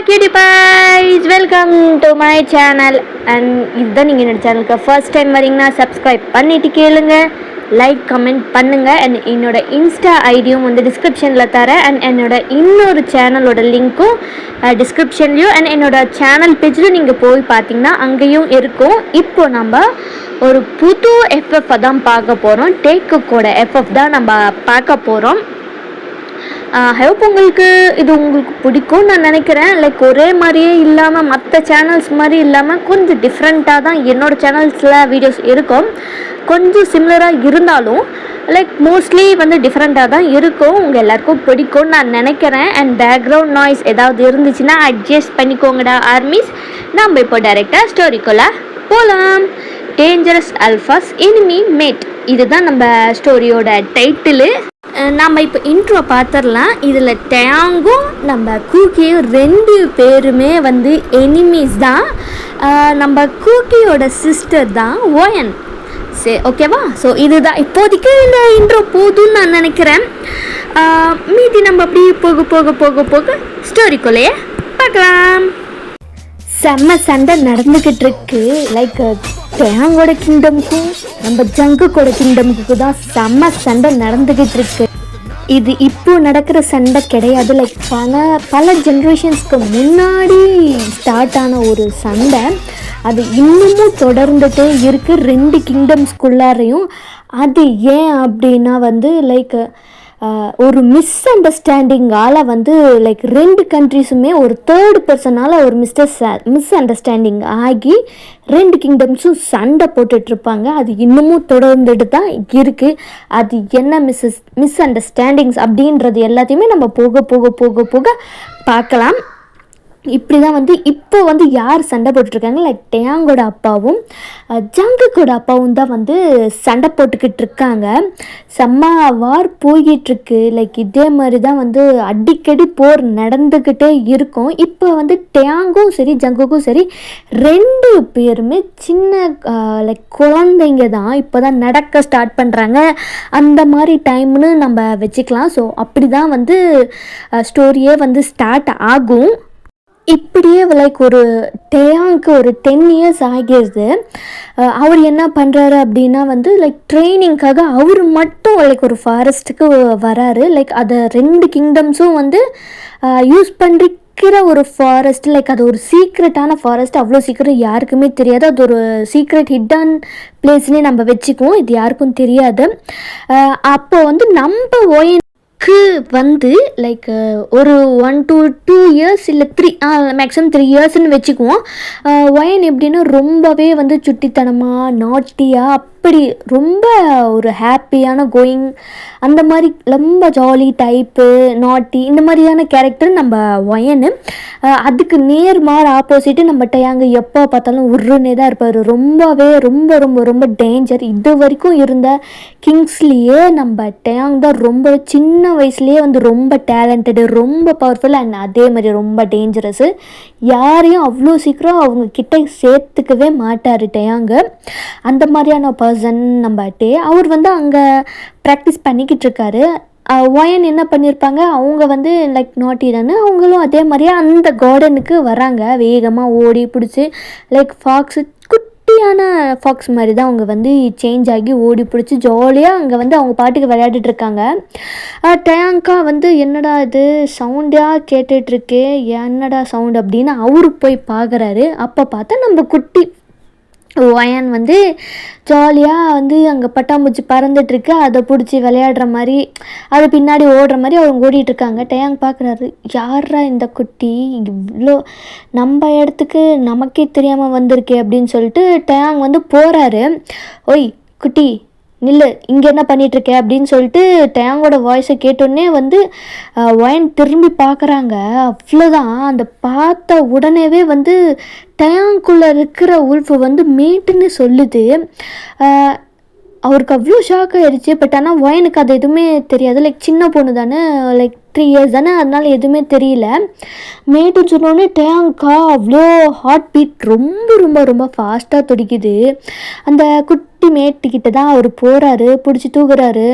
cutie pies, welcome to my channel. And இதுதான் நீங்கள் என்னோட சேனலுக்கு ஃபர்ஸ்ட் டைம் வரீங்கன்னா சப்ஸ்கிரைப் பண்ணிட்டு கேளுங்க, லைக் கமெண்ட் பண்ணுங்க. அண்ட் என்னோட இன்ஸ்டா ஐடியும் வந்து டிஸ்கிரிப்ஷனில் தரேன். அண்ட் என்னோட இன்னொரு சேனலோட லிங்க்கும் டிஸ்கிரிப்ஷன்லேயும் அண்ட் என்னோட சேனல் பேஜில் நீங்கள் போய் பார்த்தீங்கன்னா அங்கேயும் இருக்கும். இப்போ நம்ம ஒரு புது எஃப்எஃப் தான் பார்க்க போகிறோம். டேக்குக்கோட எஃப்எஃப் தான் நம்ம பார்க்க போகிறோம். ஹோப் உங்களுக்கு பிடிக்கும் நான் நினைக்கிறேன். லைக் ஒரே மாதிரியே இல்லாமல், மற்ற சேனல்ஸ் மாதிரி இல்லாமல் கொஞ்சம் டிஃப்ரெண்ட்டாக தான் என்னோடய சேனல்ஸில் வீடியோஸ் இருக்கும். கொஞ்சம் சிமிலராக இருந்தாலும் லைக் மோஸ்ட்லி வந்து டிஃப்ரெண்ட்டாக தான் இருக்கும். உங்கள் எல்லாருக்கும் பிடிக்கும்னு நான் நினைக்கிறேன். அண்ட் பேக்ரவுண்ட் நாய்ஸ் ஏதாவது இருந்துச்சுன்னா அட்ஜஸ்ட் பண்ணிக்கோங்கடா ஆர்மிஸ். நம்ம இப்போ டைரெக்டாக ஸ்டோரிக்குள்ளே போகலாம். டேஞ்சரஸ் அல்ஃபாஸ் எனிமி மேட், இதுதான் நம்ம ஸ்டோரியோட டைட்டிலு. நம்ம இப்போ இன்ட்ரோ பார்த்துடலாம். இதில் டேங்கும் நம்ம கூக்கியும் ரெண்டு பேருமே வந்து எனிமீஸ் தான். நம்ம கூக்கியோட சிஸ்டர் தான் ஓயன். சரி, ஓகேவா? ஸோ இதுதான் இப்போதைக்கு இந்த இன்ட்ரோ போதும்னு நான் நினைக்கிறேன். மீதி நம்ம அப்படி போக போக போக போக ஸ்டோரிக்குள்ளேயே பார்க்கலாம். செம்ம சண்டை நடந்துக்கிட்டு இருக்கு. லைக் டேங்கோட கிங்டமுக்கும் நம்ம ஜங்குக்கோட கிங்டமுக்கு தான் செம்ம சண்டை நடந்துக்கிட்டு இருக்கு. இது இப்போ நடக்கிற சண்டை கிடையாது. லைக் பல ஜென்ரேஷன்ஸ்க்கு முன்னாடி ஸ்டார்ட் ஆன ஒரு சண்டை. அது இன்னமும் தொடர்ந்துகிட்டே இருக்குது ரெண்டு கிங்டம்ஸ்குள்ளாரையும். அது ஏன் அப்படின்னா வந்து லைக் ஒரு மிஸ் அண்டர்ஸ்டாண்டிங்கால் வந்து லைக் ரெண்டு கண்ட்ரிஸுமே ஒரு தேர்ட் பர்சனால் ஒரு மிஸ் அண்டர்ஸ்டாண்டிங் ஆகி ரெண்டு கிங்டம்ஸும் சண்டை போட்டுட்ருப்பாங்க. அது இன்னமும் தொடர்ந்துட்டு தான் இருக்குது. அது என்ன மிஸ் அண்டர்ஸ்டாண்டிங்ஸ் அப்படின்றது எல்லாத்தையுமே நம்ம போக போக போக போக பார்க்கலாம். இப்படி தான் வந்து இப்போ வந்து யார் சண்டை போட்டுட்ருக்காங்க, லைக் டேங்கோட அப்பாவும் ஜங்குக்கோட அப்பாவும் தான் வந்து சண்டை போட்டுக்கிட்டு இருக்காங்க. செம்ம வார் போய்கிட்டுருக்கு. லைக் இதே மாதிரி தான் வந்து அடிக்கடி போர் நடந்துக்கிட்டே இருக்கும். இப்போ வந்து டேங்கும் சரி ஜங்குக்கும் சரி ரெண்டு பேருமே சின்ன லைக் குழந்தைங்க தான். இப்போ தான் நடக்க ஸ்டார்ட் பண்ணுறாங்க. அந்த மாதிரி டைம்னு நம்ம வச்சுக்கலாம். ஸோ அப்படி தான் வந்து ஸ்டோரியே வந்து ஸ்டார்ட் ஆகும். இப்படியே லைக் ஒரு டேயாங்க்கு ஒரு 10 years ஆகிடுது. அவர் என்ன பண்ணுறாரு அப்படின்னா வந்து லைக் ட்ரைனிங்காக அவர் மட்டும் லைக் ஒரு ஃபாரஸ்ட்டுக்கு வராரு. லைக் அதை ரெண்டு கிங்டம்ஸும் வந்து யூஸ் பண்ணிக்கிற ஒரு ஃபாரஸ்ட். லைக் அது ஒரு சீக்ரெட்டான ஃபாரஸ்ட். அவ்வளோ சீக்கிரம் யாருக்குமே தெரியாது. அது ஒரு சீக்ரெட் ஹிடன் பிளேஸ்னே நம்ம வச்சுக்குவோம். இது யாருக்கும் தெரியாது. அப்போ வந்து நம்ம ஓயன் வந்து லைக் ஒரு 1 to 2 years இல்லை 3 மேக்ஸிமம் 3 yearsன்னு வச்சுக்குவோம். ஒயன் எப்படின்னா ரொம்பவே வந்து சுட்டித்தனமாக நாட்டியாக அப்படி ரொம்ப ஒரு ஹாப்பியான கோயிங் அந்த மாதிரி ரொம்ப ஜாலி டைப்பு நாட்டி இந்த மாதிரியான கேரக்டர் நம்ம ஒயனு. அதுக்கு நேர்மாறு ஆப்போசிட்டு நம்ம டேயாங்கு எப்போ பார்த்தாலும் உருன்னே தான் இருப்பார். ரொம்பவே ரொம்ப ரொம்ப ரொம்ப டேஞ்சர். இது வரைக்கும் இருந்த கிங்ஸ்லேயே நம்ம டேயாங் தான் ரொம்ப சின்ன வயசுலேயே வந்து ரொம்ப டேலண்டடு, ரொம்ப பவர்ஃபுல் அண்ட் அதே மாதிரி ரொம்ப டேஞ்சரஸு. யாரையும் அவ்வளோ சீக்கிரம் அவங்க கிட்ட சேர்த்துக்கவே மாட்டார் டேயாங்கு. அந்த மாதிரியான பர்சன் நம்ம அவர் வந்து அங்கே ப்ராக்டிஸ் பண்ணிக்கிட்டு இருக்காரு. ஒயன் என்ன பண்ணியிருப்பாங்க, அவங்க வந்து லைக் நாட்டி தானே, அவங்களும் அதே மாதிரியே அந்த கார்டனுக்கு வராங்க. வேகமாக ஓடி பிடிச்சி லைக் ஃபாக்ஸு குட்டியான ஃபாக்ஸ் மாதிரி தான் அவங்க வந்து சேஞ்ச் ஆகி ஓடி பிடிச்சி ஜாலியாக அங்கே வந்து அவங்க பாட்டுக்கு விளையாடிட்டுருக்காங்க. டேங்கா வந்து என்னடா இது சவுண்டாக கேட்டுட்ருக்கே, என்னடா சவுண்ட் அப்படின்னு அவரு போய் பார்க்குறாரு. அப்போ பார்த்தா நம்ம குட்டி ஒயன் வந்து ஜாலியாக வந்து அங்கே பட்டாம்பூச்சி பறந்துட்டுருக்கு. அதை பிடிச்சி விளையாடுற மாதிரி அது பின்னாடி ஓடுற மாதிரி அவங்க ஓடிட்டுருக்காங்க. டேயாங் பார்க்குறாரு, யாரா இந்த குட்டி இவ்வளோ நம்ம இடத்துக்கு நமக்கே தெரியாமல் வந்திருக்கே அப்படின்னு சொல்லிட்டு டேயாங் வந்து போகிறாரு. ஓய் குட்டி நில்லு, இங்கே என்ன பண்ணிகிட்ருக்க அப்படின்னு சொல்லிட்டு டேங்கோட வாய்ஸை கேட்டோடனே வந்து ஒயன் திரும்பி பார்க்குறாங்க. அவ்வளோதான், அந்த பார்த்த உடனேவே வந்து டேங்குள்ளே இருக்கிற உல்ஃபு வந்து மேட்டுன்னு சொல்லுது. அவருக்கு அவ்வளோ ஷாக் ஆகிடுச்சு. பட் ஆனால் ஒயனுக்கு அது எதுவுமே தெரியாது. லைக் சின்ன பொண்ணு தானே, லைக் 3 years தானே, அதனால எதுவுமே தெரியல. மேட்டுன்னு சொன்னோடனே டேங்கா அவ்வளோ ஹார்ட் பீட் ரொம்ப ரொம்ப ரொம்ப ஃபாஸ்ட்டாக துடிக்குது. அந்த குட்டி மேட்டுக்கிட்ட தான் அவர் போகிறாரு, பிடிச்சி தூக்குறாரு.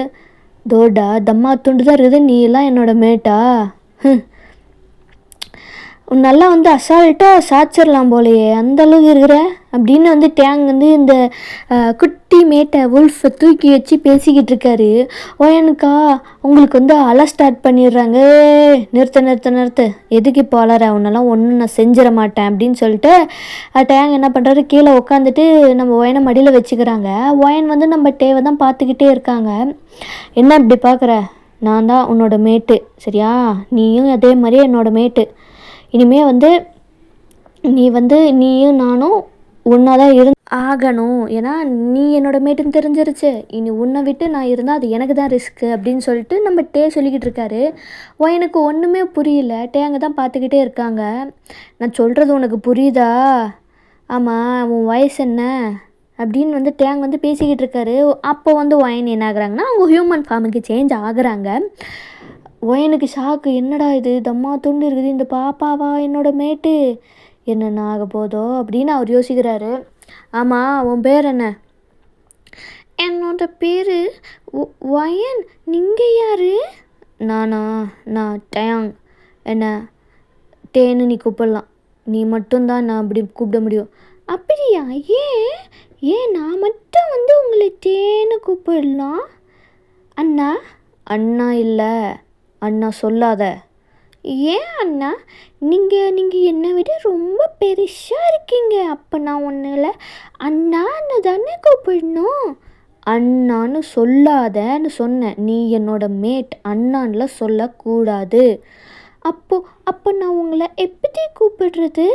தோடா தம்மா துண்டு தான் இருக்குது, நீ எல்லாம் என்னோட மேட்டா நல்லா வந்து அசால்ட்டாக சாச்சிடலாம் போலையே அந்த அளவுக்கு இருக்கிற அப்படின்னு வந்து டேங் வந்து இந்த குட்டி மேட்டை உல்ஃபை தூக்கி வச்சு பேசிக்கிட்டு இருக்காரு. ஓயனுக்கா உங்களுக்கு வந்து அலை ஸ்டார்ட் பண்ணிடுறாங்க. நிறுத்த எதுக்கு இப்போ அலற, அவனெல்லாம் ஒன்றும் நான் செஞ்சிட மாட்டேன் அப்படின்னு சொல்லிட்டு டேங் என்ன பண்ணுறாரு, கீழே உட்காந்துட்டு நம்ம ஒயனை மடியில் வச்சுக்கிறாங்க. ஒயன் வந்து நம்ம டேவை தான் பார்த்துக்கிட்டே இருக்காங்க. என்ன இப்படி பார்க்குற, நான் தான் உன்னோட மேட்டு சரியா, நீயும் அதே மாதிரியே என்னோட மேட்டு. இனிமேல் வந்து நீயும் நானும் ஒன்றா தான் ஆகணும். ஏன்னா நீ என்னோடய மேட்டுன்னு தெரிஞ்சிருச்சு. இனி உன்னை விட்டு நான் இருந்தால் அது எனக்கு தான் ரிஸ்க்கு அப்படின்னு சொல்லிட்டு நம்ம டே சொல்லிக்கிட்டு இருக்காரு. எனக்கு ஒன்றுமே புரியல. டே அங்கே தான் பார்த்துக்கிட்டே இருக்காங்க. நான் சொல்கிறது உனக்கு புரியுதா? ஆமாம், உன் வயசு என்ன அப்படின்னு வந்து டேங் வந்து பேசிக்கிட்டு இருக்காரு. அப்போ வந்து ஒயன் என்ன ஆகுறாங்கன்னா அவங்க ஹியூமன் ஃபார்முக்கு சேஞ்ச் ஆகுறாங்க. ஒயனுக்கு ஷாக்கு, என்னடா இது தம்மா துண்டு இருக்குது, இந்த பாப்பாவா என்னோட மேட்டு, என்னென்ன ஆக போதோ அப்படின்னு அவர் யோசிக்கிறாரு. ஆமாம், உன் பேர் என்ன? என்னோட பேர் ஒயன். நீங்கள் யார்? நான் டயாங். என்ன டேன்னு நீ கூப்பிடலாம். நீ மட்டும்தான் நான் அப்படி கூப்பிட முடியும். அப்படியா? ஏன் நான் மட்டும் வந்து உங்களை டேன்னு கூப்பிடலாம்? அண்ணா இல்லை, அண்ணா சொல்லாத. ஏன் அண்ணா? நீங்கள் என்னை விட ரொம்ப பெருசாக இருக்கீங்க. அப்போ நான் ஒன்றும் அண்ணான்னு தானே கூப்பிடணும். அண்ணான்னு சொல்லாதன்னு சொன்னேன். நீ என்னோட மேட், அண்ணான்ல சொல்லக்கூடாது. அப்போ நான் உங்களை எப்படி கூப்பிடுறது?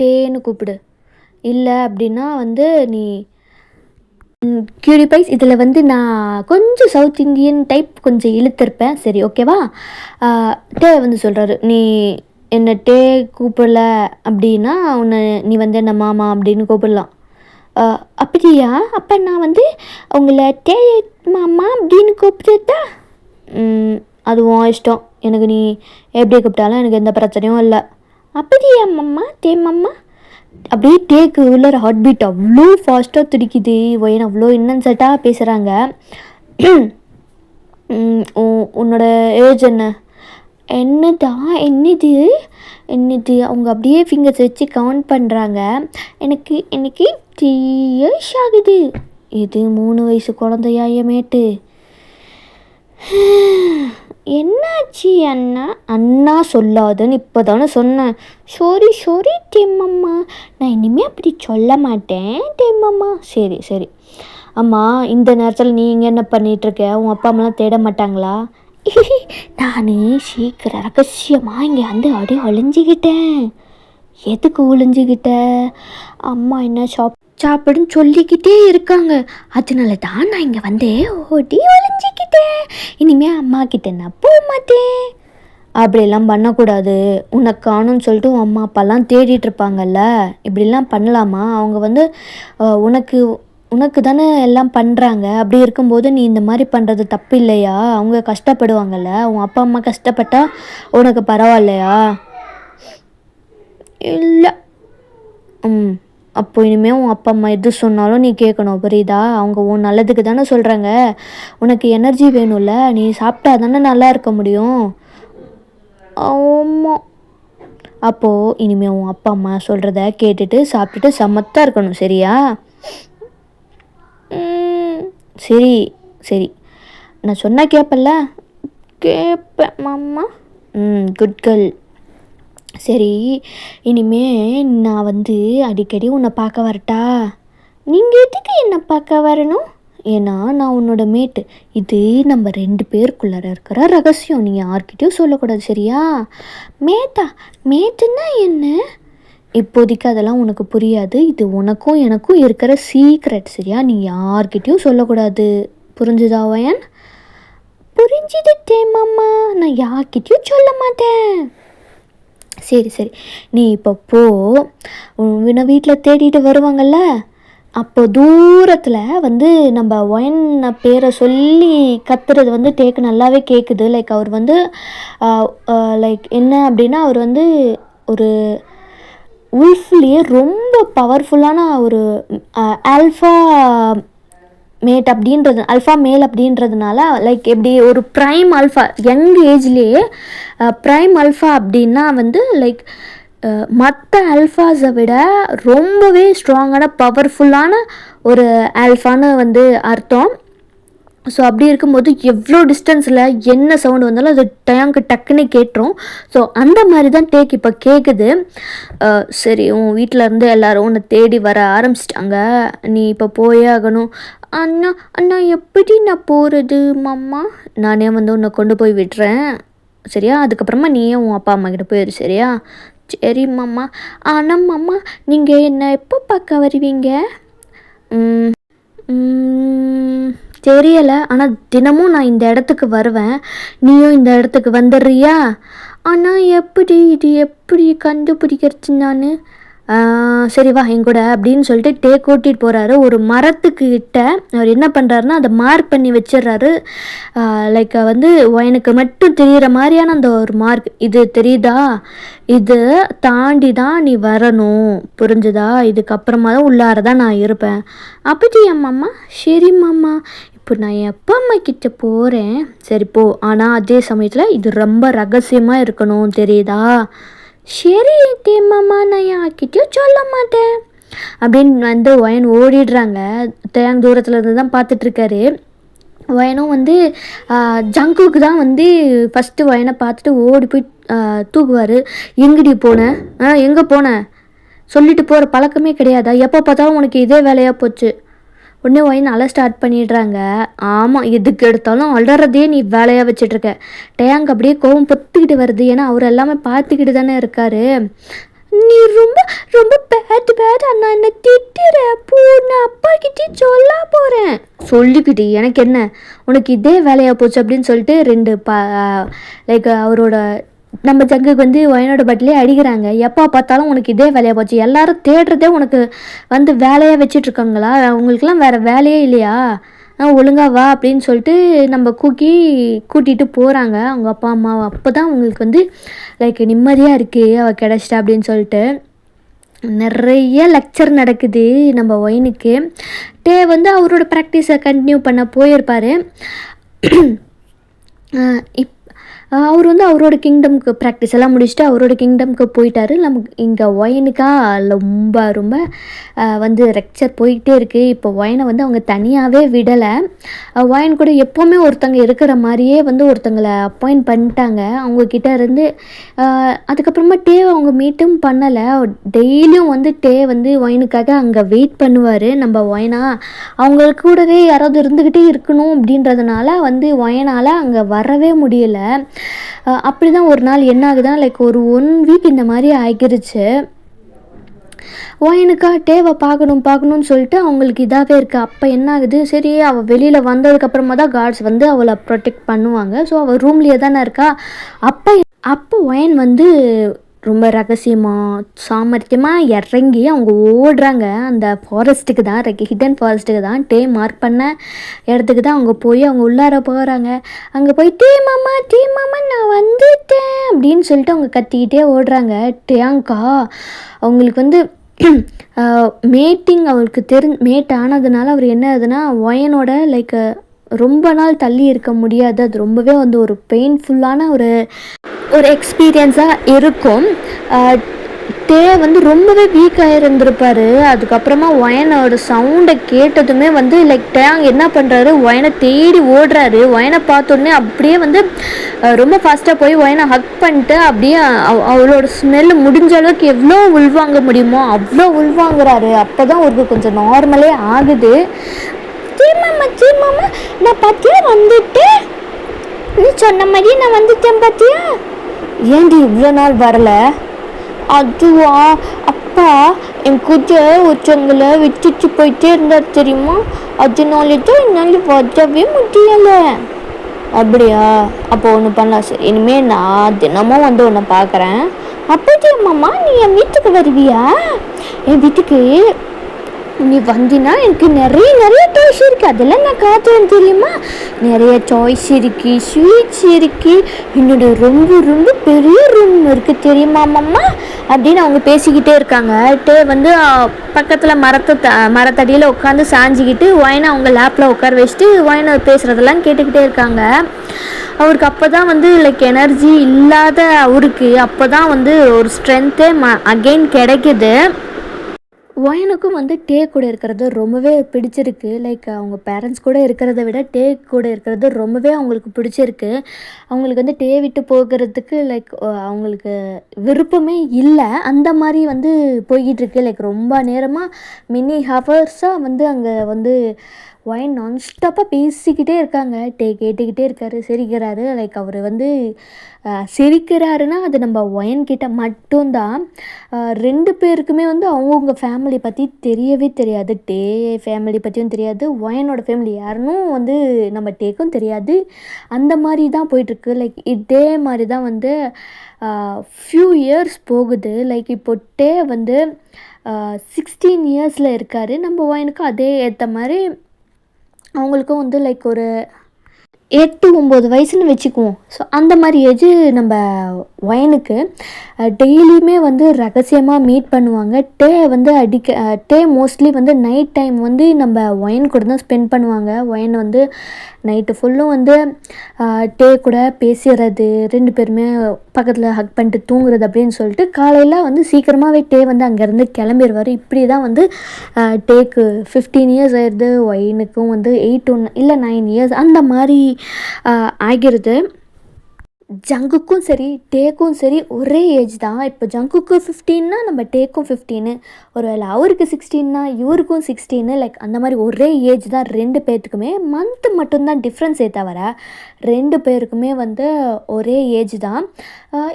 டேன்னு கூப்பிடு. இல்லை அப்படின்னா வந்து நீ கியூரிபைஸ். இதில் வந்து நான் கொஞ்சம் சவுத் இந்தியன் டைப் கொஞ்சம் இழுத்திருப்பேன். சரி, ஓகேவா? டே வந்து சொல்கிறாரு, நீ என்னை டே கூப்பிடல அப்படின்னா நீ வந்து என்ன மாமா அப்படின்னு கூப்பிடலாம். அப்படியா? அப்போ நான் வந்து உங்களை டே மாமா அப்படின்னு கூப்பிட்டுட்டா? அதுவும் இஷ்டம். எனக்கு நீ எப்படி கூப்பிட்டாலும் எனக்கு எந்த பிரச்சனையும் இல்லை. அப்படியா மாமா? டே மாமா. அப்படியே டேக்கு உள்ள ஹார்ட் பீட் அவ்வளோ ஃபாஸ்ட்டாக துடிக்குது. ஒயன் அவ்வளோ இன்னன்செட்டாக பேசுகிறாங்க. உன்னோட ஏஜ் என்ன? என்னது அவங்க அப்படியே ஃபிங்கர்ஸ் வச்சு கவுண்ட் பண்ணுறாங்க. எனக்கு 3 years ஆகுது. இது 3 வயசு குழந்தையா ஏமேட்டு? என்னாச்சு அண்ணா சொல்லாதுன்னு இப்போ தானே சொன்னேன். சாரி டேம்மம்மா, நான் இனிமேல் அப்படி சொல்ல மாட்டேன் டேம்மம்மா. சரி. அம்மா, இந்த நேரத்தில் நீ இங்கே என்ன பண்ணிகிட்ருக்க? உன் அப்பா அம்மாலாம் தேட மாட்டாங்களா? நான் சீக்கிரம் ரகசியமாக இங்கே வந்து அப்படியே ஒளிஞ்சிக்கிட்டேன். எதுக்கு ஒளிஞ்சிக்கிட்ட? அம்மா என்ன சாப்பிடுன்னு சொல்லிக்கிட்டே இருக்காங்க. அதனால தான் நான் இங்கே வந்து ஓடி ஒளிஞ்சிக்கிட்டேன். இனிமேல் அம்மா கிட்ட நான் போக மாட்டேன். அப்படிலாம் பண்ணக்கூடாது. உனக்கு காணும்னு சொல்லிட்டு உன் அம்மா அப்பாலாம் தேடிட்டு இருப்பாங்கல்ல, இப்படிலாம் பண்ணலாமா? அவங்க வந்து உனக்கு தானே எல்லாம் பண்ணுறாங்க. அப்படி இருக்கும்போது நீ இந்த மாதிரி பண்ணுறது தப்பு இல்லையா? அவங்க கஷ்டப்படுவாங்கல்ல. உன் அப்பா அம்மா கஷ்டப்பட்டா உனக்கு பரவாயில்லையா? இல்லை. அப்போ இனிமேல் உன் அப்பா அம்மா எது சொன்னாலும் நீ கேட்கணும், புரியுதா? அவங்க உன் நல்லதுக்கு தானே சொல்கிறாங்க. உனக்கு எனர்ஜி வேணும்ல, நீ சாப்பிட்டா தானே நல்லா இருக்க முடியும். ஆமாம். அப்போது இனிமேல் உன் அப்பா அம்மா சொல்கிறத கேட்டுட்டு சாப்பிட்டுட்டு சமத்தாக இருக்கணும், சரியா? சரி, நான் சொன்னால் கேட்பல்ல? கேட்பேன் மாமா. Good girl. சரி, இனிமே நான் வந்து அடிக்கடி உன்னை பார்க்க வரட்டா? நீங்கள் எதுக்கு என்னை பார்க்க வரணும்? ஏன்னா நான் உன்னோட மேட்டு. இது நம்ம 2 பேருக்குள்ளார இருக்கிற ரகசியம். நீ யார்கிட்டையும் சொல்லக்கூடாது, சரியா? மேட்டுன்னா என்ன? இப்போதைக்கு அதெல்லாம் உனக்கு புரியாது. இது உனக்கும் எனக்கும் இருக்கிற சீக்ரெட், சரியா? நீ யார்கிட்டையும் சொல்லக்கூடாது. புரிஞ்சுதா ஒயன்? புரிஞ்சுது மாமா, நான் யார்கிட்டையும் சொல்ல மாட்டேன். சரி, நீ இப்போ போ. உன்னை வீட்டில் தேடிட்டு வருவாங்கள்ல, அப்போ தூரத்தில் வந்து நம்ம ஒயன் பேரை சொல்லி கத்துறது வந்து டேக்கு நல்லாவே கேட்குது. லைக் அவர் வந்து லைக் என்ன அப்படின்னா, அவர் வந்து ஒரு உல்ஃப்லேயே ரொம்ப பவர்ஃபுல்லான ஒரு ஆல்ஃபா மேட் அப்படின்றது அல்ஃபா மேல் அப்படின்றதுனால லைக் எப்படி ஒரு ப்ரைம் அல்ஃபா யங் ஏஜ்லேயே ப்ரைம் அல்ஃபா அப்படின்னா வந்து லைக் மற்ற ஆல்ஃபாஸை விட ரொம்பவே ஸ்ட்ராங்கான பவர்ஃபுல்லான ஒரு ஆல்ஃபான்னு வந்து அர்த்தம். ஸோ அப்படி இருக்கும்போது எவ்வளோ டிஸ்டன்ஸில் என்ன சவுண்டு வந்தாலும் அது டேங்க்கு டக்குன்னு கேட்டுரும். ஸோ அந்த மாதிரி தான் டேக் இப்போ கேட்குது. சரி, உன் வீட்டில் இருந்து எல்லோரும் உன்னை தேடி வர ஆரம்பிச்சிட்டாங்க, நீ இப்போ போயே ஆகணும். அண்ணா அண்ணா எப்படி நான் போகிறது மாமா? நானே வந்து உன்னை கொண்டு போய் விடுறேன் சரியா? அதுக்கப்புறமா நீயே உன் அப்பா அம்மா கிட்ட போயிரு சரியா? சரி மாமா. ஆனால் மாமா நீங்கள் என்ன எப்போ பார்க்க வருவீங்க? தெரியலை, ஆனால் தினமும் நான் இந்த இடத்துக்கு வருவேன், நீயும் இந்த இடத்துக்கு வந்துடுறியா? ஆனால் எப்படி இது எப்படி கண்டுபிடிக்கிறது நான்? சரி வா எங்கூட அப்படின்னு சொல்லிட்டு டேக் ஓட்டிகிட்டு போகிறாரு. ஒரு மரத்துக்கிட்ட அவர் என்ன பண்ணுறாருன்னா அதை மார்க் பண்ணி வச்சிடுறாரு. லைக் வந்து எனக்கு மட்டும் தெரிகிற மாதிரியான அந்த ஒரு மார்க், இது தெரியுதா, இது தாண்டி தான் நீ வரணும் புரிஞ்சுதா, இதுக்கப்புறமா தான் உள்ளார தான் நான் இருப்பேன். அப்படியா மாமா? சரி மாமா, இப்போ நான் என் அப்பா அம்மா கிட்ட போகிறேன். சரி போ, ஆனால் அதே சமயத்தில் இது ரொம்ப ரகசியமாக இருக்கணும் தெரியுதா? சரி டே மாமா, நான் யார்கிட்டயும் சொல்ல மாட்டேன் அப்படின்னு வந்து ஒயன் ஓடிடுறாங்க. தேங் தூரத்தில் இருந்து தான் பார்த்துட்ருக்காரு. ஒயனும் வந்து ஜங்குக்கு தான் வந்து ஃபஸ்ட்டு ஒயனை பார்த்துட்டு ஓடி போய் தூக்குவார். எங்கடி போனேன்? எங்கே போனேன் சொல்லிட்டு போகிற பழக்கமே கிடையாதா? எப்போ பார்த்தாலும் உனக்கு இதே வேலையாக போச்சு. உடனே ஒயின் அழ ஸ்டார்ட் பண்ணிடுறாங்க. ஆமாம், எதுக்கு எடுத்தாலும் அலறதே நீ வேலையாக வச்சிட்ருக்க. டேங்க் அப்படியே கோவம் பொத்துக்கிட்டு வருது. ஏன்னா அவர் எல்லாமே பார்த்துக்கிட்டு தானே இருக்காரு. நீ ரொம்ப ரொம்ப பேட் அண்ணா, என்ன திட்டுற போ, நான் அப்பா கிட்டே சொல்ல போகிறேன். சொல்லிக்கிட்டு எனக்கு என்ன, உனக்கு இதே வேலையாக போச்சு அப்படின்னு சொல்லிட்டு ரெண்டு லைக் அவரோட நம்ம ஜங்குக்கு வந்து ஒயனோட பட்டிலே அடிக்கிறாங்க. எப்போ பார்த்தாலும் உனக்கு இதே வேலையாக போச்சு, எல்லாரும் தேடுறதே உனக்கு வந்து வேலையாக வச்சிட்ருக்காங்களா? உங்களுக்குலாம் வேறு வேலையே இல்லையா? ஒழுங்கா வா அப்படின்னு சொல்லிட்டு நம்ம கூட்டிகிட்டு போகிறாங்க அவங்க அப்பா அம்மாவை. அப்போ தான் அவங்களுக்கு வந்து லைக் நிம்மதியாக இருக்குது, அவள் கிடச்சிட்டா அப்படின்னு சொல்லிட்டு. நிறைய லெக்சர் நடக்குது நம்ம ஒயினுக்கு. டே வந்து அவரோட ப்ராக்டிஸை கண்டினியூ பண்ண போயிருப்பார். அவர் வந்து அவரோட கிங்டம்க்கு ப்ராக்டிஸ் எல்லாம் முடிச்சுட்டு அவரோட கிங்டம்க்கு போயிட்டார். நமக்கு இங்கே ஒயனுக்காக ரொம்ப ரொம்ப வந்து லெக்சர் போய்கிட்டே இருக்குது. இப்போ ஒயனை வந்து அவங்க தனியாகவே விடலை. ஒயன் கூட எப்போவுமே ஒருத்தங்க இருக்கிற மாதிரியே வந்து ஒருத்தங்களை அப்பாயிண்ட் பண்ணிட்டாங்க அவங்கக்கிட்ட இருந்து. அதுக்கப்புறமா டே அவங்க மீட்டும் பண்ணலை. டெய்லியும் வந்து டே வந்து ஒயனுக்காக அங்கே வெயிட் பண்ணுவார். நம்ம ஒயனா அவங்களுக்கு கூடவே யாராவது இருந்துக்கிட்டே இருக்கணும் அப்படின்றதுனால வந்து ஒயனால் அங்கே வரவே முடியலை. அப்படி தான் ஒரு நாள் என்ன ஆகுதுன்னா லைக் ஒரு 1 வீக் இந்த மாதிரி ஆகிருச்சு. ஒயனுக்கா டேவை பார்க்கணும்னு சொல்லிட்டு அவங்களுக்கு இதாகவே இருக்குது. அப்போ என்ன ஆகுது, சரி அவள் வெளியில் வந்ததுக்கப்புறமா தான் கார்ட்ஸ் வந்து அவளை ப்ரொடெக்ட் பண்ணுவாங்க. ஸோ அவள் ரூம்லேயே தானே இருக்கா. அப்போ ஒயன் வந்து ரொம்ப ரகசியமாக சாமர்த்தியமாக இறங்கி அவங்க ஓடுறாங்க. அந்த ஃபாரஸ்ட்டுக்கு தான், ஹிடன் ஃபாரஸ்ட்டுக்கு தான், டே மார்க் பண்ண இடத்துக்கு தான் அவங்க போய் அவங்க உள்ளார போகிறாங்க. அங்கே போய் டே மாமா நான் வந்துட்டேன் அப்படின்னு சொல்லிட்டு அவங்க கத்திக்கிட்டே ஓடுறாங்க. டேங்கா அவங்களுக்கு வந்து மேட்டிங் அவருக்கு மேட் ஆனதுனால அவர் என்ன ஆகுதுன்னா ஒயனோட லைக் ரொம்ப நாள் தள்ளி இருக்க முடியாது. அது ரொம்பவே வந்து ஒரு பெயின்ஃபுல்லான ஒரு எக்ஸ்பீரியன்ஸாக இருக்கும். டே வந்து ரொம்பவே வீக்காக இருந்திருப்பார். அதுக்கப்புறமா ஒயனோட சவுண்டை கேட்டதுமே வந்து லைக் டேங் என்ன பண்ணுறாரு, ஒயனை தேடி ஓடுறாரு. ஒயனை பார்த்தோன்னே அப்படியே வந்து ரொம்ப ஃபாஸ்ட்டாக போய் ஒயனை ஹக் பண்ணிட்டு அப்படியே அவளோட ஸ்மெல்லு முடிஞ்ச அளவுக்கு எவ்வளோ உள்வாங்க முடியுமோ அவ்வளோ உள்வாங்குறாரு. அப்போ தான் அவருக்கு கொஞ்சம் நார்மலே ஆகுது. மாமா நான் பார்த்தியா வந்துட்டேன், நீ சொன்ன மாதிரி நான் வந்துட்டேன் பார்த்தியா. ஏன்டி இவ்வளோ நாள் வரல? அதுவா, அப்பா என் கூட ஒருத்தவங்களை விட்டுட்டு போயிட்டே இருந்தார் தெரியுமா, அதனால தான் என்னால் வரவே முடியலை. அப்படியா? அப்போ ஒன்று பண்ணலாம், சரி இனிமேல் நான் தினமும் வந்து உன்னை பார்க்குறேன். அப்படியா மாமா, நீ என் வீட்டுக்கு வருவியா? என் வீட்டுக்கு நீ வந்தினா எனக்கு நிறைய நிறைய சாய்ஸ் இருக்குது, அதெல்லாம் நான் காத்துவேன் தெரியுமா. நிறைய சாய்ஸ் இருக்குது, ஸ்வீட்ஸ் இருக்குது, என்னோட ரொம்ப ரொம்ப பெரிய ரூம் இருக்குது தெரியுமா மாமா அப்படின்னு அவங்க பேசிக்கிட்டே இருக்காங்க. வந்து பக்கத்தில் மரத்தடியில் உட்காந்து சாஞ்சிக்கிட்டு ஒயனை அவங்க லேப்பில் உட்கார வச்சுட்டு ஒயனை பேசுகிறதெல்லாம் கேட்டுக்கிட்டே இருக்காங்க. அவருக்கு அப்போ தான் வந்து லைக் எனர்ஜி இல்லாத அவருக்கு அப்போ தான் வந்து ஒரு ஸ்ட்ரென்த்தே அகெயின் கிடைக்கிது. ஒயனுக்கும் வந்து டே கூட இருக்கிறது ரொம்பவே பிடிச்சிருக்கு. லைக் அவங்க பேரண்ட்ஸ் கூட இருக்கிறத விட டே கூட இருக்கிறது ரொம்பவே அவங்களுக்கு பிடிச்சிருக்கு. அவங்களுக்கு வந்து டே விட்டு போகிறதுக்கு லைக் அவங்களுக்கு விருப்பமே இல்லை. அந்த மாதிரி வந்து போய்கிட்டுருக்கு. லைக் ரொம்ப நேரமாக மினி ஹவர்ஸாக வந்து அங்கே வந்து ஒயன் நான்ஸ்டாப்பாக பேசிக்கிட்டே இருக்காங்க. டே கேட்டுக்கிட்டே இருக்காரு, சிரிக்கிறாரு. லைக் அவர் வந்து சிரிக்கிறாருன்னா அது நம்ம ஒயன்கிட்ட மட்டும்தான். 2 பேருக்குமே வந்து அவங்கவுங்க ஃபேமிலி பற்றி தெரியவே தெரியாது. டே ஃபேமிலி பற்றியும் தெரியாது, ஒயனோட ஃபேமிலி யாருன்னு வந்து நம்ம டேக்கும் தெரியாது. அந்த மாதிரி தான் போயிட்டுருக்கு. லைக் இதே மாதிரி தான் வந்து ஃபியூ இயர்ஸ் போகுது. லைக் இப்போ டே வந்து 16 இயர்ஸில் இருக்கார். நம்ம ஒயனுக்கு அதே ஏற்ற மாதிரி அவங்களுக்கும் வந்து லைக் ஒரு 8-9 வயசுன்னு வச்சுக்குவோம். ஸோ அந்த மாதிரி ஏஜ் நம்ம ஒயனுக்கு. டெய்லியுமே வந்து ரகசியமாக மீட் பண்ணுவாங்க. டே வந்து டே மோஸ்ட்லி வந்து நைட் டைம் வந்து நம்ம ஒயன் கூட தான் ஸ்பெண்ட் பண்ணுவாங்க. ஒயன் வந்து நைட்டு ஃபுல்லும் வந்து டே கூட பேசுகிறது, 2 பேருமே பக்கத்தில் ஹக் பண்ணிட்டு தூங்குறது அப்படின்னு சொல்லிட்டு காலையில் வந்து சீக்கிரமாகவே டே வந்து அங்கேருந்து கிளம்பிடுவார். இப்படி தான் வந்து டேக்கு 15 இயர்ஸ் ஆயிடுது. ஒயனுக்கும் வந்து 8 இல்லை 9 இயர்ஸ் அந்த மாதிரி ஆகிருது. ஜங்குக்கும் சரி டேக்கும் சரி ஒரே ஏஜ் தான். இப்போ ஜங்குக்கு 15னா நம்ம டேக்கும் 15, ஒருவேளை அவருக்கு 16னா இவருக்கும் 16. லைக் அந்த மாதிரி ஒரே ஏஜ் தான் 2 பேர்த்துக்குமே. மந்த்து மட்டும்தான் டிஃப்ரென்ஸே தவிர 2 பேருக்குமே வந்து ஒரே ஏஜ் தான்.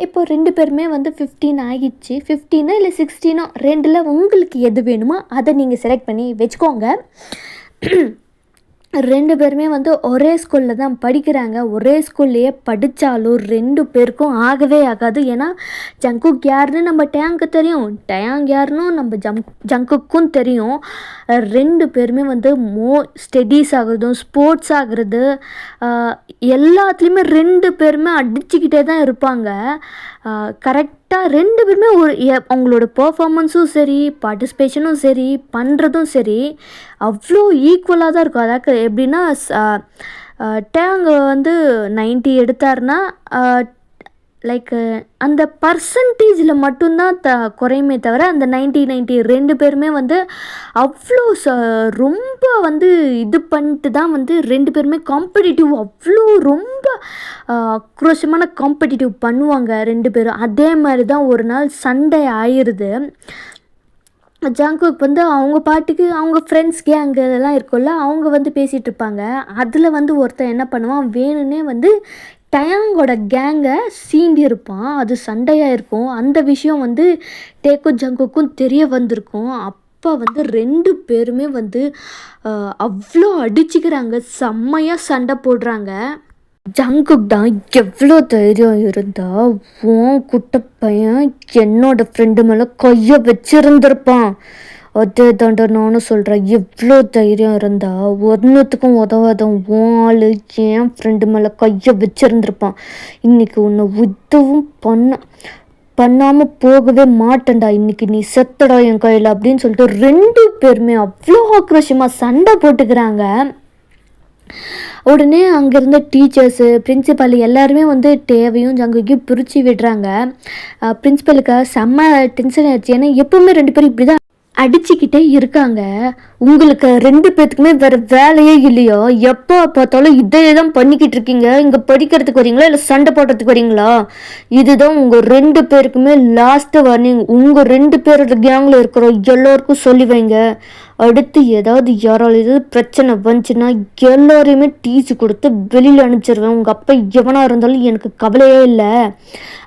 இப்போ 2 பேருமே வந்து 15 ஆகிடுச்சு. 15 இல்லை 16 2ல் உங்களுக்கு எது வேணுமோ அதை நீங்கள் செலக்ட் பண்ணி வச்சுக்கோங்க. 2 பேருமே வந்து ஒரே ஸ்கூலில் தான் படிக்கிறாங்க. ஒரே ஸ்கூல்லையே படித்தாலும் 2 பேருக்கும் ஆகவே ஆகாது. ஏன்னா ஜங்குக் யாருன்னு நம்ம டேங்க்கு தெரியும், டேங் யாருன்னு நம்ம ஜங்குக்கும் தெரியும். 2 பேருமே வந்து ஸ்டடீஸ் ஆகுறதும் ஸ்போர்ட்ஸ் ஆகுறது எல்லாத்துலேயுமே 2 பேருமே அடிச்சுக்கிட்டே தான் இருப்பாங்க. கரெக்டாக 2 பேருமே அவங்களோட பர்ஃபார்மன்ஸும் சரி, பார்ட்டிசிபேஷனும் சரி, பண்ணுறதும் சரி அவ்வளோ ஈக்குவலாக தான் இருக்கும். அதாவது எப்படின்னா டேங் வந்து 90 எடுத்தார்னா லைக் அந்த பர்சன்டேஜில் மட்டும்தான் குறையுமே தவிர அந்த 90 2 பேருமே வந்து அவ்வளோ ரொம்ப வந்து இது பண்ணிட்டு தான் வந்து 2 பேருமே காம்படிட்டிவ் அவ்வளோ ரொம்ப ஆக்ரோஷமான காம்படிட்டிவ் பண்ணுவாங்க 2 பேரும். அதே மாதிரி தான் ஒரு நாள் சண்டே ஆயிடுது. ஜங்குக் வந்து அவங்க பாட்டுக்கு அவங்க ஃப்ரெண்ட்ஸ் கேங்கு இதெல்லாம் இருக்கும்ல, அவங்க வந்து பேசிகிட்டு இருப்பாங்க. அதில் வந்து ஒருத்தன் என்ன பண்ணுவான், வேணும்னே வந்து டயாங்கோட கேங்கை சீண்டி இருப்பான். அது சண்டையாக இருக்கும். அந்த விஷயம் வந்து டேக்கும் ஜங்குக்கும் தெரிய வந்திருக்கும். அப்போ வந்து 2 பேருமே வந்து அவ்வளோ அடிச்சுக்கிறாங்க, செம்மையாக சண்டை போடுறாங்க. ஜங்குக் தான் எவ்வளோ தைரியம் இருந்தால் உன் குட்டை பையன் என்னோட ஃப்ரெண்டு மேலே கையை வச்சிருந்திருப்பான். அதே தாண்ட நானும் சொல்கிறேன், எவ்வளோ தைரியம் இருந்தால் ஒன்றுத்துக்கும் உதவாத உன் ஆள் என் ஃப்ரெண்டு மேலே கையை வச்சிருந்திருப்பான். இன்றைக்கி உன்னை உதவும் பண்ணாமல் போகவே மாட்டேன்டா, இன்றைக்கி நீ செத்தடா என் கையில் அப்படின்னு சொல்லிட்டு 2 பேருமே அவ்வளோ ஆக்ரோஷமாக சண்டை போட்டுக்கிறாங்க. உடனே அங்கேருந்த டீச்சர்ஸு பிரின்சிபல் எல்லாருமே வந்து டேவையும் ஜங்குக்கையும் பிரித்து விடுறாங்க. பிரின்சிபலுக்கு செம்ம டென்ஷன் ஆயிடுச்சு. ஏன்னா எப்போவுமே 2 பேரும் இப்படி தான் அடிச்சுக்கிட்டே இருக்காங்க. உங்களுக்கு 2 பேர்த்துக்குமே வேறு வேலையே இல்லையோ, எப்போ பார்த்தாலும் இதே தான் பண்ணிக்கிட்டு இருக்கீங்க. இங்கே படிக்கிறதுக்கு வரீங்களா இல்லை சண்டை போடுறதுக்கு வரீங்களா? இதுதான் உங்கள் 2 பேருக்குமே லாஸ்ட்டு வார்னிங். உங்கள் 2 பேரோட கேங்கில் இருக்கிற எல்லோருக்கும் சொல்லி வைங்க. அடுத்து யாராவது பிரச்சனை வந்துச்சுன்னா எல்லோரையுமே டீச்சு கொடுத்து வெளியில் அனுப்பிச்சிடுவேன். உங்கள் அப்பா எவனாக இருந்தாலும் எனக்கு கவலையே இல்லை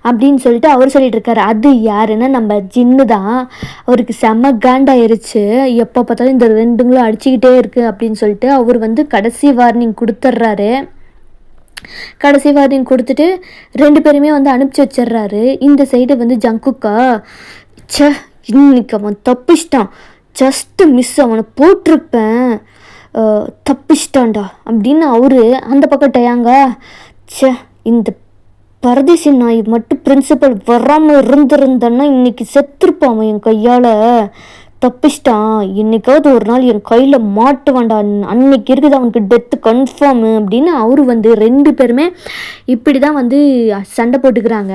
அப்படின்னு சொல்லிட்டு அவர் சொல்லிட்டு இருக்காரு. அது யாருன்னா நம்ம ஜின்னு தான். அவருக்கு செம்ம காண்டாயிருச்சு. எப்போ பார்த்தாலும் இந்த 2ங்களும் அடிச்சுக்கிட்டே இருக்குது அப்படின்னு சொல்லிட்டு அவர் வந்து கடைசி வார்னிங் கொடுத்துட்றாரு. கடைசி வார்னிங் கொடுத்துட்டு 2 பேருமே வந்து அனுப்பிச்சி வச்சிடுறாரு. இந்த சைடு வந்து ஜங்குக்கா, இன்னைக்கு அவன் தப்பிச்சிட்டான், ஜஸ்ட்டு மிஸ் அவனை போட்டிருப்பேன், தப்பிச்சிட்டான்டா அப்படின்னு அவரு அந்த பக்கம் டயாங்க. ச்சே, இந்த பரதேசி நாய் மட்டும் பிரின்சிபல் வராமல் இருந்திருந்தேன்னா இன்னைக்கு செத்துருப்பான் அவன் என் கையால். தப்பிச்சிட்டான், என்னைக்காவது ஒரு நாள் என் கையில் மாட்டுவான்டா, அன்னைக்கு இருக்குது அவனுக்கு டெத்து கன்ஃபார்மு அப்படின்னு அவரு 2 பேருமே இப்படி தான் சண்டை போட்டுக்கிறாங்க.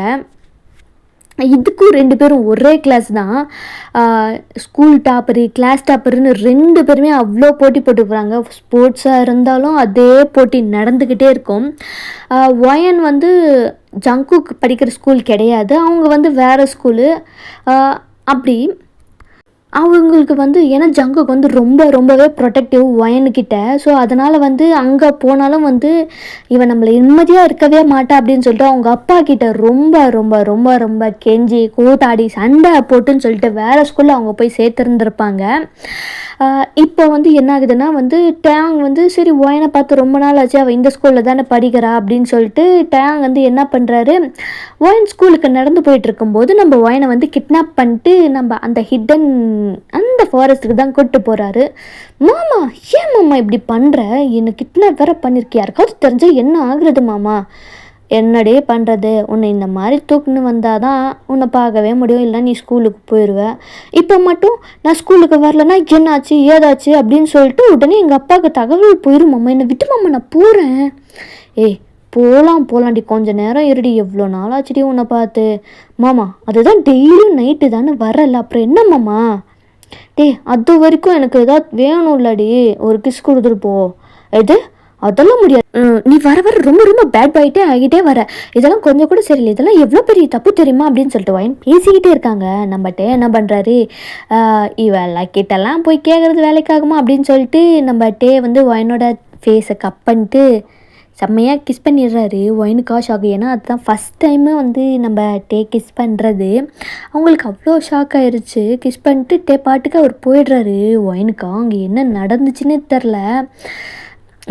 இதுக்கும் 2 பேரும் ஒரே கிளாஸ் தான். ஸ்கூல் டாப்பரு, கிளாஸ் டாப்பருன்னு 2 பேருமே அவ்வளோ போட்டி போட்டுக்கிறாங்க. ஸ்போர்ட்ஸாக இருந்தாலும் அதே போட்டி நடந்துக்கிட்டே இருக்கும். ஒயன் ஜங்குக்கு படிக்கிற ஸ்கூல் கிடையாது, அவங்க வேறு ஸ்கூலு. அப்படி அவங்களுக்கு ஏன்னா ஜங்குக்கு ரொம்பவே ப்ரொடெக்டிவ் ஒயனுக்கிட்ட. ஸோ அதனால் அங்கே போனாலும் இவன் நம்மளை நிம்மதியாக இருக்கவே மாட்டா அப்படின்னு சொல்லிட்டு அவங்க அப்பா கிட்ட ரொம்ப ரொம்ப ரொம்ப ரொம்ப கெஞ்சி கூத்தாடி சண்டை போட்டுன்னு சொல்லிட்டு வேறு ஸ்கூலில் அவங்க போய் சேர்த்துருந்துருப்பாங்க. இப்போ என்ன ஆகுதுன்னா டேங் சரி ஒயனை பார்த்து ரொம்ப நாள் ஆச்சு, அவள் இந்த ஸ்கூலில் தானே படிக்கிறா அப்படின்னு சொல்லிட்டு டேங் என்ன பண்ணுறாரு, ஒயன் ஸ்கூலுக்கு நடந்து போயிட்டு இருக்கும்போது நம்ம ஒயனை கிட்னாப் பண்ணிட்டு நம்ம அந்த ஹிடன் அந்த ஃபாரஸ்ட்டுக்கு தான் கூப்பிட்டு போகிறாரு. மாமா, ஏன் மாமா இப்படி பண்ணுற, என்னை கிட்னாப் வேற பண்ணியிருக்கியா, யாருக்காவது தெரிஞ்சால் என்ன ஆகுறது மாமா? என்னடே பண்ணுறது, உன்னை இந்த மாதிரி தூக்குன்னு வந்தால் தான் உன்னை பார்க்கவே முடியும், இல்லை நீ ஸ்கூலுக்கு போயிடுவேன். இப்போ மட்டும் நான் ஸ்கூலுக்கு வரலன்னா என்னாச்சு ஏதாச்சு அப்படின்னு சொல்லிட்டு உடனே எங்கள் அப்பாவுக்கு தகவல் போயிடும் மாமா, என்னை விட்டு மாமா நான் போகிறேன். ஏய் போகலாண்டி, கொஞ்சம் நேரம் இருடி, எவ்வளோ நாள் ஆச்சுடி உன்னை பார்த்து. மாமா அதுதான் டெய்லியும் நைட்டு தானே வரல, அப்புறம் என்ன மாமா? அது வரைக்கும் எனக்கு ஏதாவது வேணும் இல்லடி, ஒரு கிஸ் கொடுத்துட்டு போ. எது, அதெல்லாம் முடியாது, நீ வர வர ரொம்ப ரொம்ப பேட் ஆகிட்டே வர, இதெல்லாம் கொஞ்சம் கூட சரியில்லை, இதெல்லாம் எவ்வளோ பெரிய தப்பு தெரியுமா அப்படின்னு சொல்லிட்டு ஒயன் பேசிக்கிட்டே இருக்காங்க. நம்மகிட்ட என்ன பண்ணுறாரு, இவெல்லாம் கிட்டெல்லாம் போய் கேட்குறது வேலைக்காகுமா அப்படின்னு சொல்லிட்டு நம்மகிட்டே ஒயனோட ஃபேஸை கப் பண்ணிட்டு செம்மையாக கிஸ் பண்ணிடுறாரு. ஒயனுக்கா ஷாக், ஏன்னா அதுதான் ஃபஸ்ட் டைமு நம்ம கிஸ் பண்ணுறது. அவங்களுக்கு அவ்வளோ ஷாக் ஆயிடுச்சு. கிஸ் பண்ணிட்டு பாட்டுக்கு அவர் போயிடுறாரு. ஒயனுக்கா அங்கே என்ன நடந்துச்சுன்னு தெரில.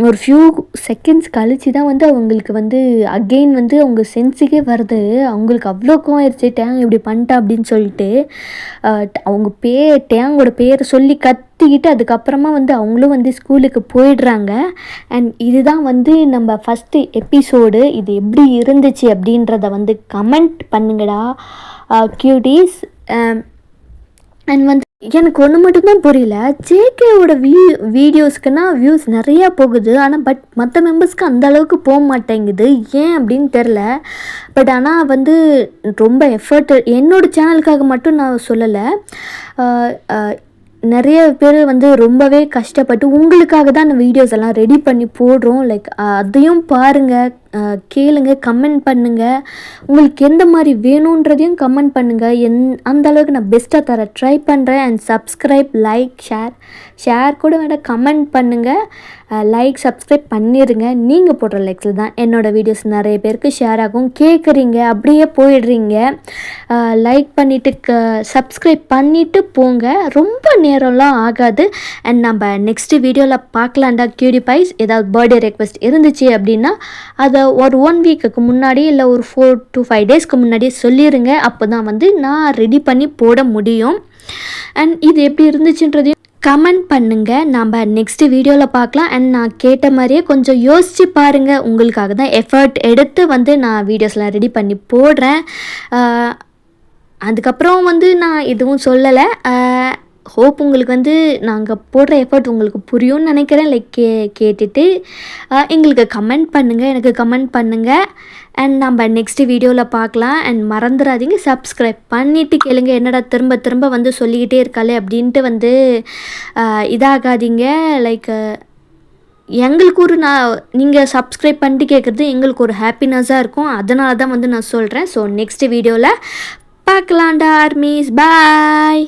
ஒரு ஃபியூ செகண்ட்ஸ் கழிச்சு தான் அவங்களுக்கு அகெயின் அவங்க சென்ஸுக்கே வருது. அவங்களுக்கு அவ்வளோ கோவம் ஆயிடுச்சு, டேங் இப்படி பண்ணிட்டா அப்படின்னு சொல்லிட்டு. அவங்க டேங்கோட பேரை சொல்லி கத்திக்கிட்டு அதுக்கப்புறமா அவங்களும் ஸ்கூலுக்கு போயிடுறாங்க. அண்ட் இதுதான் நம்ம ஃபஸ்ட்டு எபிசோடு. இது எப்படி இருந்துச்சு அப்படின்றத கமெண்ட் பண்ணுங்கடா கியூட்டீஸ். அண்ட் எனக்கு ஒன்று மட்டும்தான் புரியல, ஜேகேவோட வீடியோஸ்க்குன்னா வியூஸ் நிறையா போகுது, ஆனால் மற்ற மெம்பர்ஸ்க்கு அந்த அளவுக்கு போக மாட்டேங்குது, ஏன் அப்படின்னு தெரில. பட் ஆனால் ரொம்ப எஃபர்ட், என்னோடய சேனலுக்காக மட்டும் நான் சொல்லலை, நிறைய பேர் ரொம்பவே கஷ்டப்பட்டு உங்களுக்காக தான் அந்த வீடியோஸ் எல்லாம் ரெடி பண்ணி போடுறோம். லைக் அதையும் பாருங்கள், கேளுங்க, கமெண்ட் பண்ணுங்கள், உங்களுக்கு எந்த மாதிரி வேணுன்றதையும் கமெண்ட் பண்ணுங்கள். அந்த அளவுக்கு நான் பெஸ்ட்டாக தர ட்ரை பண்ணுறேன். அண்ட் சப்ஸ்கிரைப், லைக், ஷேர் கூட வேண்டாம், கமெண்ட் பண்ணுங்கள். லைக் சப்ஸ்கிரைப் பண்ணிடுங்க. நீங்கள் போடுற லைக்ஸில் தான் என்னோடய வீடியோஸ் நிறைய பேருக்கு ஷேர் ஆகும். கேட்குறீங்க, அப்படியே போயிடுறீங்க. லைக் பண்ணிவிட்டு சப்ஸ்கிரைப் பண்ணிவிட்டு போங்க, ரொம்ப நேரம்லாம் ஆகாது. அண்ட் நம்ம நெக்ஸ்ட்டு வீடியோவில் பார்க்கலாண்டா கியூடி பைஸ். ஏதாவது பர்த்டே ரெக்வெஸ்ட் இருந்துச்சு அப்படின்னா அதை ஒரு 1 வீக்குக்கு முன்னாடி இல்லை ஒரு 4 to 5 டேஸ்க்கு முன்னாடியே சொல்லிடுங்க. அப்போ தான் நான் ரெடி பண்ணி போட முடியும். அண்ட் இது எப்படி இருந்துச்சுன்றதையும் கமெண்ட் பண்ணுங்கள். நம்ம நெக்ஸ்ட்டு வீடியோவில் பார்க்கலாம். அண்ட் நான் கேட்ட மாதிரியே கொஞ்சம் யோசித்து பாருங்கள், உங்களுக்காக தான் எஃபர்ட் எடுத்து நான் வீடியோஸ்லாம் ரெடி பண்ணி போடுறேன். அதுக்கப்புறம் நான் எதுவும் சொல்லலை. ஹோப் உங்களுக்கு நாங்கள் போடுற எஃபர்ட் உங்களுக்கு புரியும்னு நினைக்கிறேன். லைக் கேட்டுட்டு எங்களுக்கு கமெண்ட் பண்ணுங்கள், எனக்கு கமெண்ட் பண்ணுங்கள். அண்ட் நம்ம நெக்ஸ்ட்டு வீடியோவில் பார்க்கலாம். அண்ட் மறந்துடாதீங்க, சப்ஸ்கிரைப் பண்ணிவிட்டு கேளுங்க. என்னடா திரும்ப திரும்ப சொல்லிக்கிட்டே இருக்காளே அப்படின்ட்டு இதாகாதீங்க. லைக் எங்களுக்கு நீங்கள் சப்ஸ்கிரைப் பண்ணிட்டு கேட்குறது எங்களுக்கு ஒரு ஹாப்பினஸ்ஸாக இருக்கும், அதனால தான் நான் சொல்கிறேன். ஸோ நெக்ஸ்ட் வீடியோவில் பார்க்கலாம்டா ஆர்மீஸ். பாய்.